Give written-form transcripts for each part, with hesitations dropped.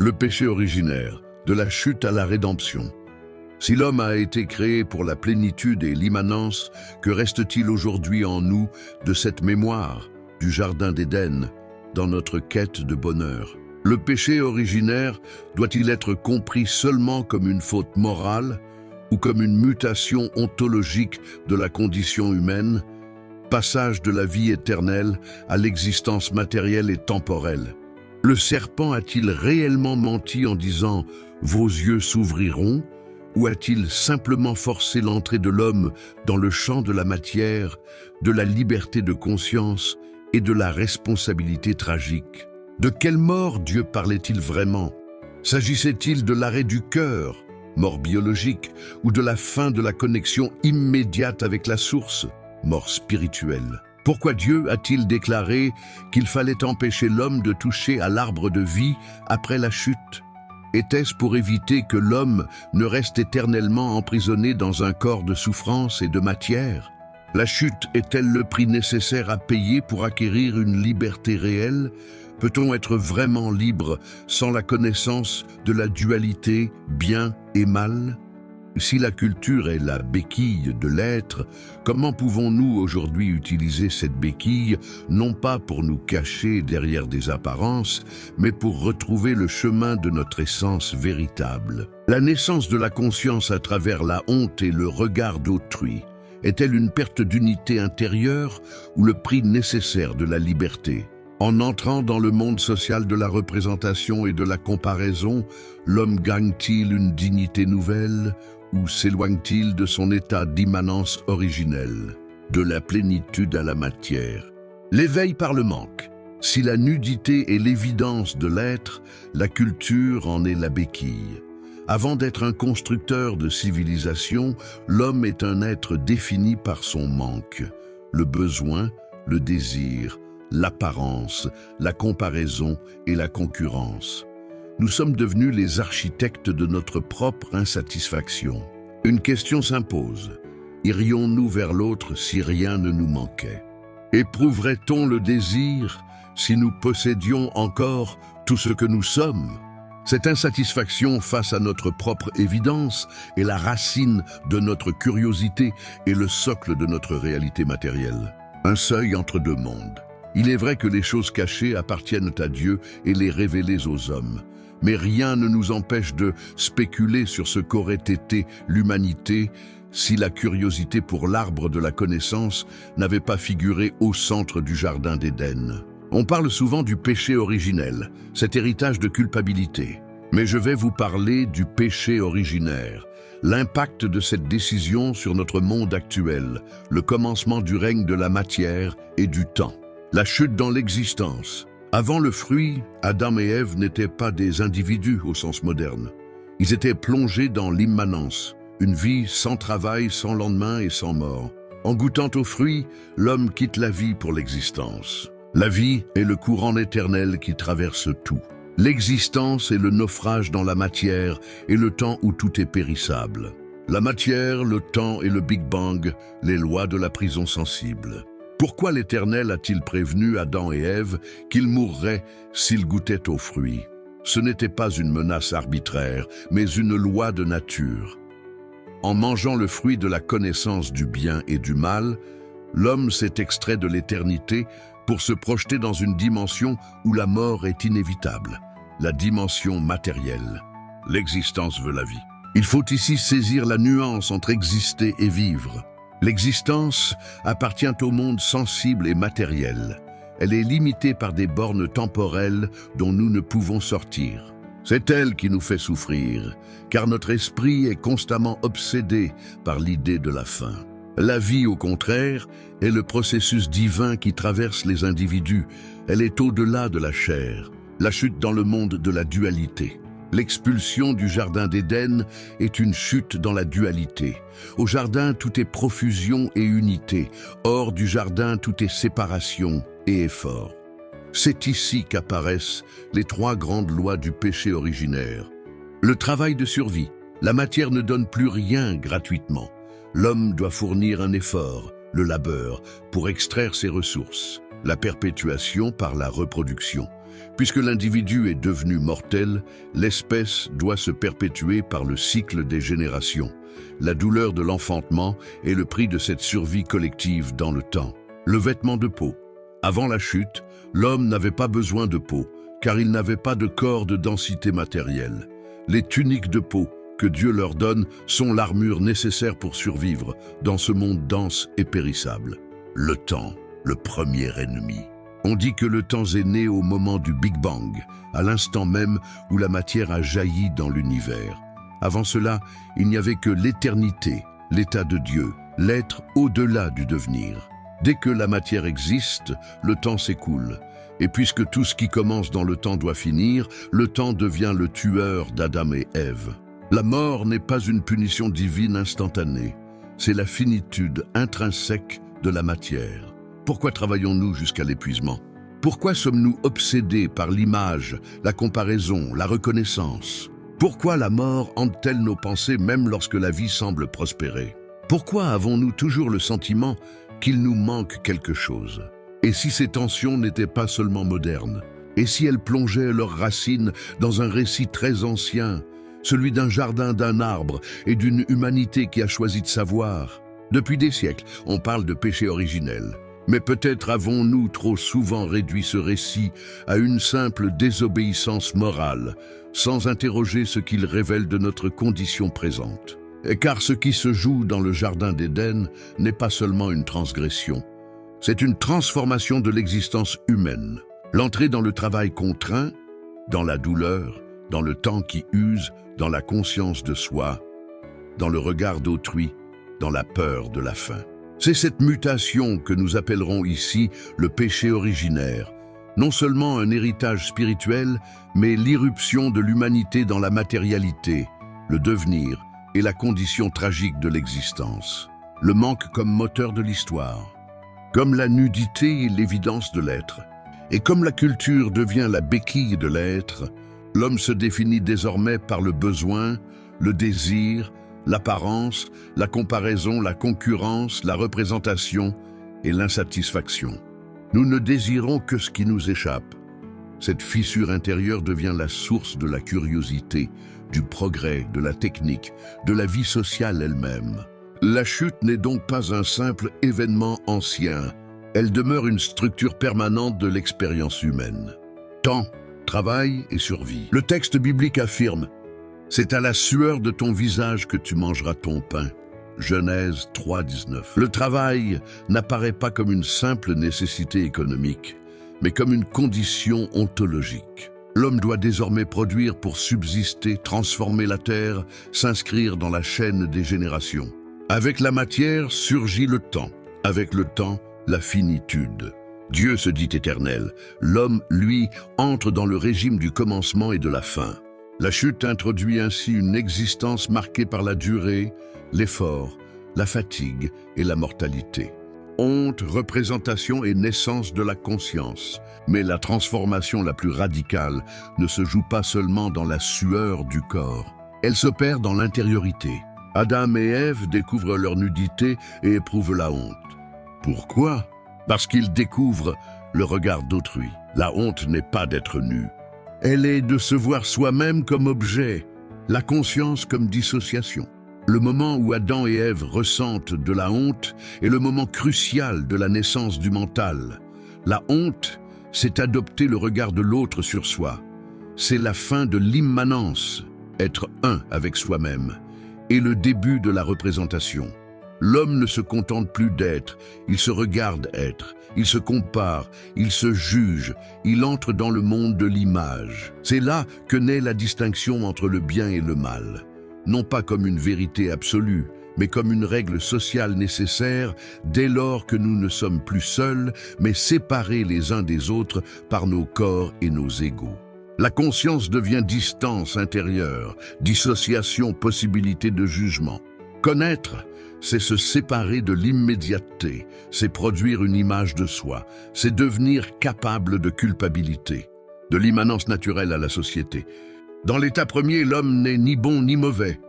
Le péché originaire, de la chute à la rédemption. Si l'homme a été créé pour la plénitude et l'immanence, que reste-t-il aujourd'hui en nous de cette mémoire du Jardin d'Éden dans notre quête de bonheur? Le péché originaire doit-il être compris seulement comme une faute morale ou comme une mutation ontologique de la condition humaine, passage de la vie éternelle à l'existence matérielle et temporelle? Le serpent a-t-il réellement menti en disant « Vos yeux s'ouvriront » ou a-t-il simplement forcé l'entrée de l'homme dans le champ de la matière, de la liberté de conscience et de la responsabilité tragique? De quelle mort Dieu parlait-il vraiment? S'agissait-il de l'arrêt du cœur, mort biologique, ou de la fin de la connexion immédiate avec la source, mort spirituelle? Pourquoi Dieu a-t-il déclaré qu'il fallait empêcher l'homme de toucher à l'arbre de vie après la chute? Était-ce pour éviter que l'homme ne reste éternellement emprisonné dans un corps de souffrance et de matière? La chute est-elle le prix nécessaire à payer pour acquérir une liberté réelle? Peut-on être vraiment libre sans la connaissance de la dualité bien et mal? Si la culture est la béquille de l'être, comment pouvons-nous aujourd'hui utiliser cette béquille, non pas pour nous cacher derrière des apparences, mais pour retrouver le chemin de notre essence véritable? La naissance de la conscience à travers la honte et le regard d'autrui est-elle une perte d'unité intérieure ou le prix nécessaire de la liberté? En entrant dans le monde social de la représentation et de la comparaison, l'homme gagne-t-il une dignité nouvelle ou s'éloigne-t-il de son état d'immanence originelle, de la plénitude à la matière? L'éveil par le manque. Si la nudité est l'évidence de l'être, la culture en est la béquille. Avant d'être un constructeur de civilisation, l'homme est un être défini par son manque, le besoin, le désir, l'apparence, la comparaison et la concurrence. Nous sommes devenus les architectes de notre propre insatisfaction. Une question s'impose. Irions-nous vers l'autre si rien ne nous manquait? Éprouverait-on le désir si nous possédions encore tout ce que nous sommes? Cette insatisfaction face à notre propre évidence est la racine de notre curiosité et le socle de notre réalité matérielle. Un seuil entre deux mondes. Il est vrai que les choses cachées appartiennent à Dieu et les révélées aux hommes. Mais rien ne nous empêche de spéculer sur ce qu'aurait été l'humanité si la curiosité pour l'arbre de la connaissance n'avait pas figuré au centre du Jardin d'Éden. On parle souvent du péché originel, cet héritage de culpabilité. Mais je vais vous parler du péché originaire, l'impact de cette décision sur notre monde actuel, le commencement du règne de la matière et du temps. La chute dans l'existence. Avant le fruit, Adam et Ève n'étaient pas des individus au sens moderne. Ils étaient plongés dans l'immanence, une vie sans travail, sans lendemain et sans mort. En goûtant au fruit, l'homme quitte la vie pour l'existence. La vie est le courant éternel qui traverse tout. L'existence est le naufrage dans la matière et le temps où tout est périssable. La matière, le temps et le Big Bang, les lois de la prison sensible. Pourquoi l'Éternel a-t-il prévenu Adam et Ève qu'ils mourraient s'ils goûtaient au fruit? Ce n'était pas une menace arbitraire, mais une loi de nature. En mangeant le fruit de la connaissance du bien et du mal, l'homme s'est extrait de l'éternité pour se projeter dans une dimension où la mort est inévitable, la dimension matérielle. L'existence veut la vie. Il faut ici saisir la nuance entre exister et vivre. L'existence appartient au monde sensible et matériel. Elle est limitée par des bornes temporelles dont nous ne pouvons sortir. C'est elle qui nous fait souffrir, car notre esprit est constamment obsédé par l'idée de la fin. La vie, au contraire, est le processus divin qui traverse les individus. Elle est au-delà de la chair, la chute dans le monde de la dualité. L'expulsion du Jardin d'Éden est une chute dans la dualité. Au jardin, tout est profusion et unité. Hors du jardin, tout est séparation et effort. C'est ici qu'apparaissent les trois grandes lois du péché originaire. Le travail de survie. La matière ne donne plus rien gratuitement. L'homme doit fournir un effort, le labeur, pour extraire ses ressources. La perpétuation par la reproduction. Puisque l'individu est devenu mortel, l'espèce doit se perpétuer par le cycle des générations. La douleur de l'enfantement est le prix de cette survie collective dans le temps. Le vêtement de peau. Avant la chute, l'homme n'avait pas besoin de peau, car il n'avait pas de corps de densité matérielle. Les tuniques de peau que Dieu leur donne sont l'armure nécessaire pour survivre dans ce monde dense et périssable. Le temps, le premier ennemi. On dit que le temps est né au moment du Big Bang, à l'instant même où la matière a jailli dans l'univers. Avant cela, il n'y avait que l'éternité, l'état de Dieu, l'être au-delà du devenir. Dès que la matière existe, le temps s'écoule. Et puisque tout ce qui commence dans le temps doit finir, le temps devient le tueur d'Adam et Ève. La mort n'est pas une punition divine instantanée, c'est la finitude intrinsèque de la matière. Pourquoi travaillons-nous jusqu'à l'épuisement? Pourquoi sommes-nous obsédés par l'image, la comparaison, la reconnaissance? Pourquoi la mort hante-t-elle nos pensées même lorsque la vie semble prospérer? Pourquoi avons-nous toujours le sentiment qu'il nous manque quelque chose? Et si ces tensions n'étaient pas seulement modernes? Et si elles plongeaient leurs racines dans un récit très ancien, celui d'un jardin, d'un arbre et d'une humanité qui a choisi de savoir? Depuis des siècles, on parle de péché originel. Mais peut-être avons-nous trop souvent réduit ce récit à une simple désobéissance morale, sans interroger ce qu'il révèle de notre condition présente. Car ce qui se joue dans le jardin d'Éden n'est pas seulement une transgression, c'est une transformation de l'existence humaine. L'entrée dans le travail contraint, dans la douleur, dans le temps qui use, dans la conscience de soi, dans le regard d'autrui, dans la peur de la fin. C'est cette mutation que nous appellerons ici le péché originaire, non seulement un héritage spirituel, mais l'irruption de l'humanité dans la matérialité, le devenir et la condition tragique de l'existence. Le manque comme moteur de l'histoire, comme la nudité et l'évidence de l'être, et comme la culture devient la béquille de l'être, l'homme se définit désormais par le besoin, le désir, l'apparence, la comparaison, la concurrence, la représentation et l'insatisfaction. Nous ne désirons que ce qui nous échappe. Cette fissure intérieure devient la source de la curiosité, du progrès, de la technique, de la vie sociale elle-même. La chute n'est donc pas un simple événement ancien. Elle demeure une structure permanente de l'expérience humaine. Temps, travail et survie. Le texte biblique affirme: c'est à la sueur de ton visage que tu mangeras ton pain. Genèse 3:19. Le travail n'apparaît pas comme une simple nécessité économique, mais comme une condition ontologique. L'homme doit désormais produire pour subsister, transformer la terre, s'inscrire dans la chaîne des générations. Avec la matière surgit le temps. Avec le temps, la finitude. Dieu se dit éternel. L'homme, lui, entre dans le régime du commencement et de la fin. La chute introduit ainsi une existence marquée par la durée, l'effort, la fatigue et la mortalité. Honte, représentation et naissance de la conscience. Mais la transformation la plus radicale ne se joue pas seulement dans la sueur du corps. Elle s'opère dans l'intériorité. Adam et Ève découvrent leur nudité et éprouvent la honte. Pourquoi? Parce qu'ils découvrent le regard d'autrui. La honte n'est pas d'être nu. Elle est de se voir soi-même comme objet, la conscience comme dissociation. Le moment où Adam et Ève ressentent de la honte est le moment crucial de la naissance du mental. La honte, c'est adopter le regard de l'autre sur soi. C'est la fin de l'immanence, être un avec soi-même, et le début de la représentation. L'homme ne se contente plus d'être, il se regarde être, il se compare, il se juge, il entre dans le monde de l'image. C'est là que naît la distinction entre le bien et le mal. Non pas comme une vérité absolue, mais comme une règle sociale nécessaire dès lors que nous ne sommes plus seuls, mais séparés les uns des autres par nos corps et nos égos. La conscience devient distance intérieure, dissociation, possibilité de jugement. Connaître, c'est se séparer de l'immédiateté, c'est produire une image de soi, c'est devenir capable de culpabilité, de l'immanence naturelle à la société. Dans l'état premier, l'homme n'est ni bon ni mauvais.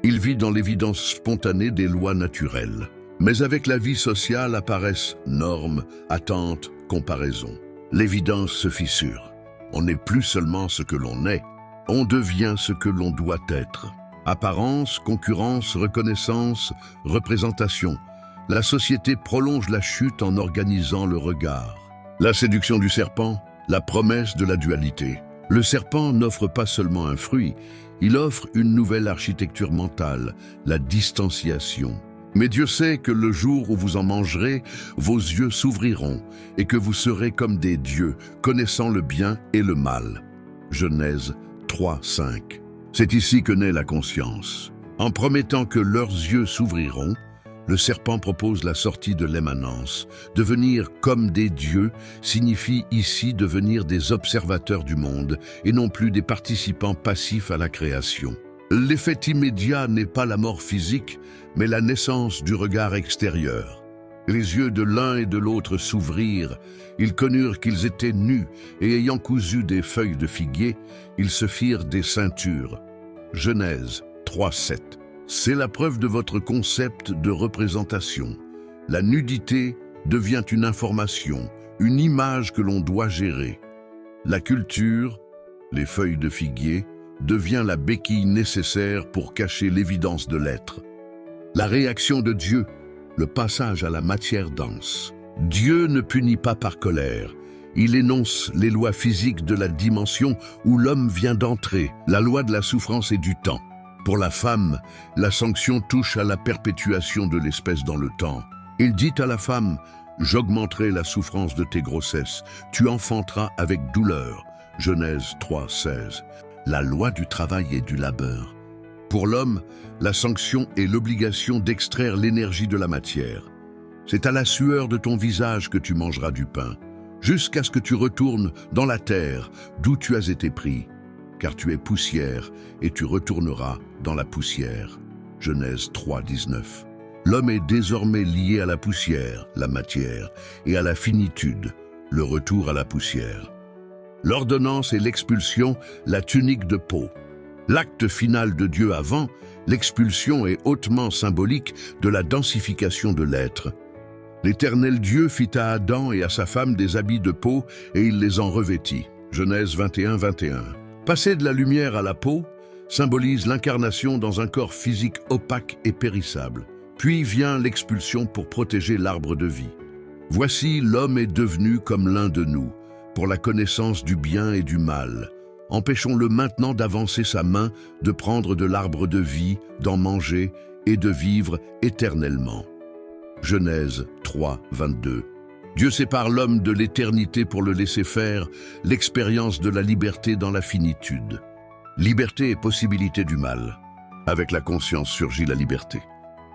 Il vit dans l'évidence spontanée des lois naturelles. Mais avec la vie sociale apparaissent normes, attentes, comparaisons. L'évidence se fissure. On n'est plus seulement ce que l'on est, on devient ce que l'on doit être. Apparence, concurrence, reconnaissance, représentation. La société prolonge la chute en organisant le regard. La séduction du serpent, la promesse de la dualité. Le serpent n'offre pas seulement un fruit, il offre une nouvelle architecture mentale, la distanciation. Mais Dieu sait que le jour où vous en mangerez, vos yeux s'ouvriront et que vous serez comme des dieux, connaissant le bien et le mal. Genèse 3, 5. C'est ici que naît la conscience. En promettant que leurs yeux s'ouvriront, le serpent propose la sortie de l'immanence. Devenir comme des dieux signifie ici devenir des observateurs du monde et non plus des participants passifs à la création. L'effet immédiat n'est pas la mort physique, mais la naissance du regard extérieur. Les yeux de l'un et de l'autre s'ouvrirent, ils connurent qu'ils étaient nus, et ayant cousu des feuilles de figuier, ils se firent des ceintures. Genèse 3, 7. C'est la preuve de votre concept de représentation. La nudité devient une information, une image que l'on doit gérer. La culture, les feuilles de figuier, devient la béquille nécessaire pour cacher l'évidence de l'être. La réaction de Dieu, le passage à la matière dense. Dieu ne punit pas par colère. Il énonce les lois physiques de la dimension où l'homme vient d'entrer, la loi de la souffrance et du temps. Pour la femme, la sanction touche à la perpétuation de l'espèce dans le temps. Il dit à la femme, « J'augmenterai la souffrance de tes grossesses, tu enfanteras avec douleur. » Genèse 3, 16. La loi du travail et du labeur. Pour l'homme, la sanction est l'obligation d'extraire l'énergie de la matière. C'est à la sueur de ton visage que tu mangeras du pain, jusqu'à ce que tu retournes dans la terre d'où tu as été pris, car tu es poussière et tu retourneras dans la poussière. Genèse 3, 19. L'homme est désormais lié à la poussière, la matière, et à la finitude, le retour à la poussière. L'ordonnance et l'expulsion, la tunique de peau. L'acte final de Dieu avant, l'expulsion est hautement symbolique de la densification de l'être. L'Éternel Dieu fit à Adam et à sa femme des habits de peau et il les en revêtit. Genèse 21, 21. Passer de la lumière à la peau symbolise l'incarnation dans un corps physique opaque et périssable. Puis vient l'expulsion pour protéger l'arbre de vie. Voici l'homme est devenu comme l'un de nous, pour la connaissance du bien et du mal. Empêchons-le maintenant d'avancer sa main, de prendre de l'arbre de vie, d'en manger et de vivre éternellement. Genèse 3, 22. Dieu sépare l'homme de l'éternité pour le laisser faire l'expérience de la liberté dans la finitude. Liberté et possibilité du mal. Avec la conscience surgit la liberté.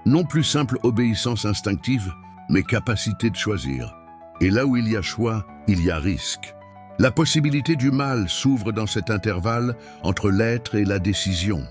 Non plus simple obéissance instinctive, mais capacité de choisir. Et là où il y a choix, il y a risque. La possibilité du mal s'ouvre dans cet intervalle entre l'être et la décision.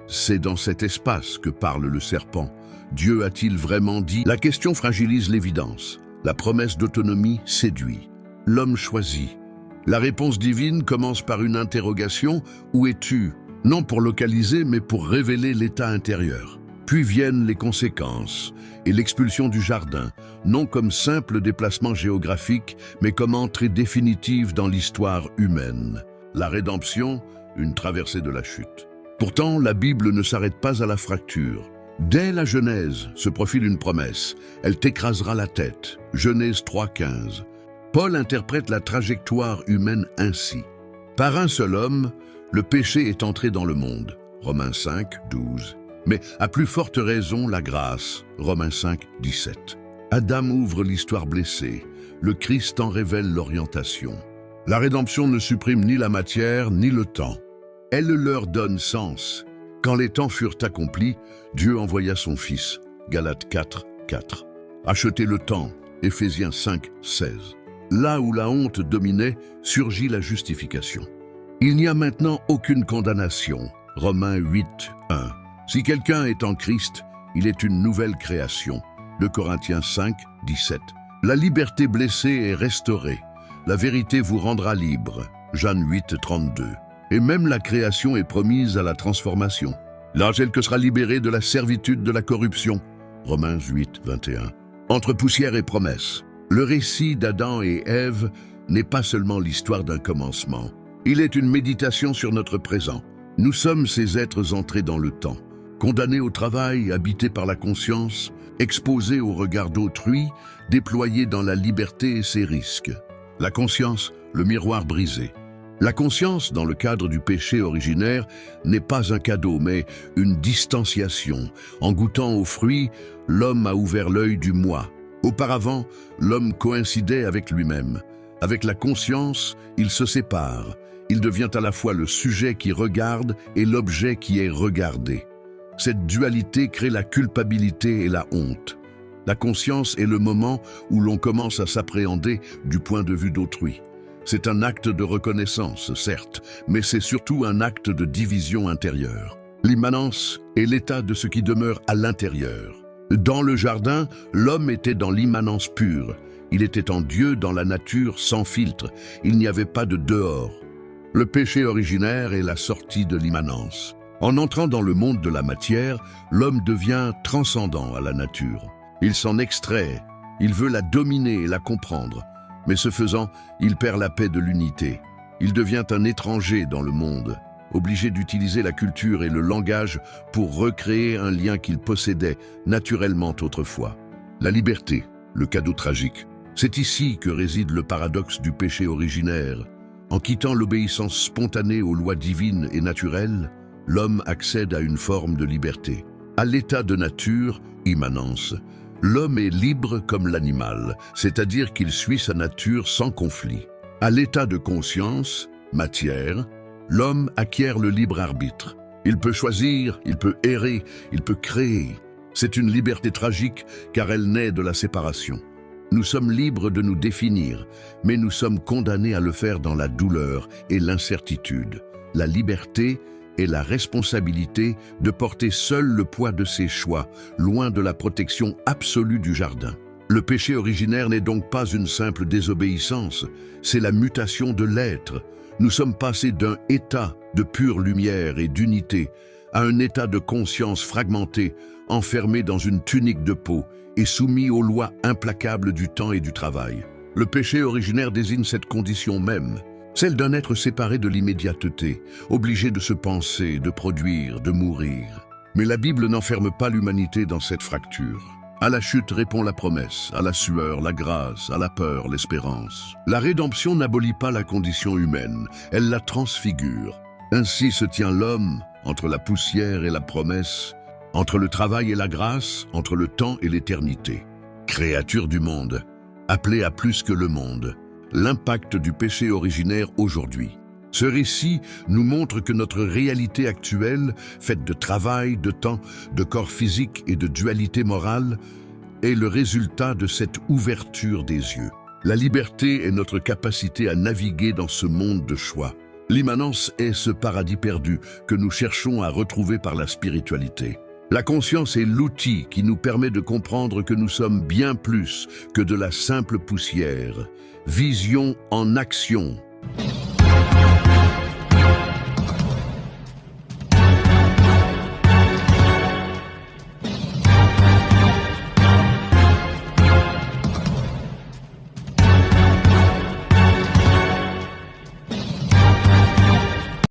C'est dans cet espace que parle le serpent. Dieu a-t-il vraiment dit? La question fragilise l'évidence. La promesse d'autonomie séduit. L'homme choisit. La réponse divine commence par une interrogation « Où es-tu ?» Non pour localiser, mais pour révéler l'état intérieur. Puis viennent les conséquences et l'expulsion du jardin, non comme simple déplacement géographique, mais comme entrée définitive dans l'histoire humaine. La rédemption, une traversée de la chute. Pourtant, la Bible ne s'arrête pas à la fracture. Dès la Genèse se profile une promesse. Elle t'écrasera la tête. Genèse 3,15. Paul interprète la trajectoire humaine ainsi. Par un seul homme, le péché est entré dans le monde. Romains 5, 12. Mais à plus forte raison, la grâce. Romains 5, 17. Adam ouvre l'histoire blessée. Le Christ en révèle l'orientation. La rédemption ne supprime ni la matière, ni le temps. Elle leur donne sens. Quand les temps furent accomplis, Dieu envoya son Fils. Galates 4, 4. Acheter le temps. Éphésiens 5, 16. Là où la honte dominait, surgit la justification. Il n'y a maintenant aucune condamnation. Romains 8, 1. Si quelqu'un est en Christ, il est une nouvelle création. 2 Corinthiens 5, 17. La liberté blessée est restaurée. La vérité vous rendra libre. Jean 8, 32. Et même la création est promise à la transformation. L'angèle que sera libéré de la servitude de la corruption. Romains 8, 21. Entre poussière et promesse. Le récit d'Adam et Ève n'est pas seulement l'histoire d'un commencement. Il est une méditation sur notre présent. Nous sommes ces êtres entrés dans le temps, condamnés au travail, habités par la conscience, exposés au regard d'autrui, déployés dans la liberté et ses risques. La conscience, le miroir brisé. La conscience, dans le cadre du péché originaire, n'est pas un cadeau, mais une distanciation. En goûtant aux fruits, l'homme a ouvert l'œil du moi. Auparavant, l'homme coïncidait avec lui-même. Avec la conscience, il se sépare. Il devient à la fois le sujet qui regarde et l'objet qui est regardé. Cette dualité crée la culpabilité et la honte. La conscience est le moment où l'on commence à s'appréhender du point de vue d'autrui. C'est un acte de reconnaissance, certes, mais c'est surtout un acte de division intérieure. L'immanence est l'état de ce qui demeure à l'intérieur. Dans le jardin, l'homme était dans l'immanence pure. Il était en Dieu, dans la nature, sans filtre. Il n'y avait pas de dehors. Le péché originaire est la sortie de l'immanence. En entrant dans le monde de la matière, l'homme devient transcendant à la nature. Il s'en extrait, il veut la dominer et la comprendre. Mais ce faisant, il perd la paix de l'unité. Il devient un étranger dans le monde, obligé d'utiliser la culture et le langage pour recréer un lien qu'il possédait naturellement autrefois. La liberté, le cadeau tragique. C'est ici que réside le paradoxe du péché originaire. En quittant l'obéissance spontanée aux lois divines et naturelles, l'homme accède à une forme de liberté. À l'état de nature, immanence, l'homme est libre comme l'animal, c'est-à-dire qu'il suit sa nature sans conflit. À l'état de conscience, matière, l'homme acquiert le libre arbitre. Il peut choisir, il peut errer, il peut créer. C'est une liberté tragique car elle naît de la séparation. Nous sommes libres de nous définir, mais nous sommes condamnés à le faire dans la douleur et l'incertitude. La liberté et la responsabilité de porter seul le poids de ses choix, loin de la protection absolue du jardin. Le péché originaire n'est donc pas une simple désobéissance, c'est la mutation de l'être. Nous sommes passés d'un état de pure lumière et d'unité à un état de conscience fragmenté, enfermé dans une tunique de peau et soumis aux lois implacables du temps et du travail. Le péché originaire désigne cette condition même, celle d'un être séparé de l'immédiateté, obligé de se penser, de produire, de mourir. Mais la Bible n'enferme pas l'humanité dans cette fracture. À la chute répond la promesse, à la sueur, la grâce, à la peur, l'espérance. La rédemption n'abolit pas la condition humaine, elle la transfigure. Ainsi se tient l'homme entre la poussière et la promesse, entre le travail et la grâce, entre le temps et l'éternité. Créature du monde, appelée à plus que le monde. L'impact du péché originaire aujourd'hui. Ce récit nous montre que notre réalité actuelle, faite de travail, de temps, de corps physique et de dualité morale, est le résultat de cette ouverture des yeux. La liberté est notre capacité à naviguer dans ce monde de choix. L'immanence est ce paradis perdu que nous cherchons à retrouver par la spiritualité. La conscience est l'outil qui nous permet de comprendre que nous sommes bien plus que de la simple poussière. Vision en action.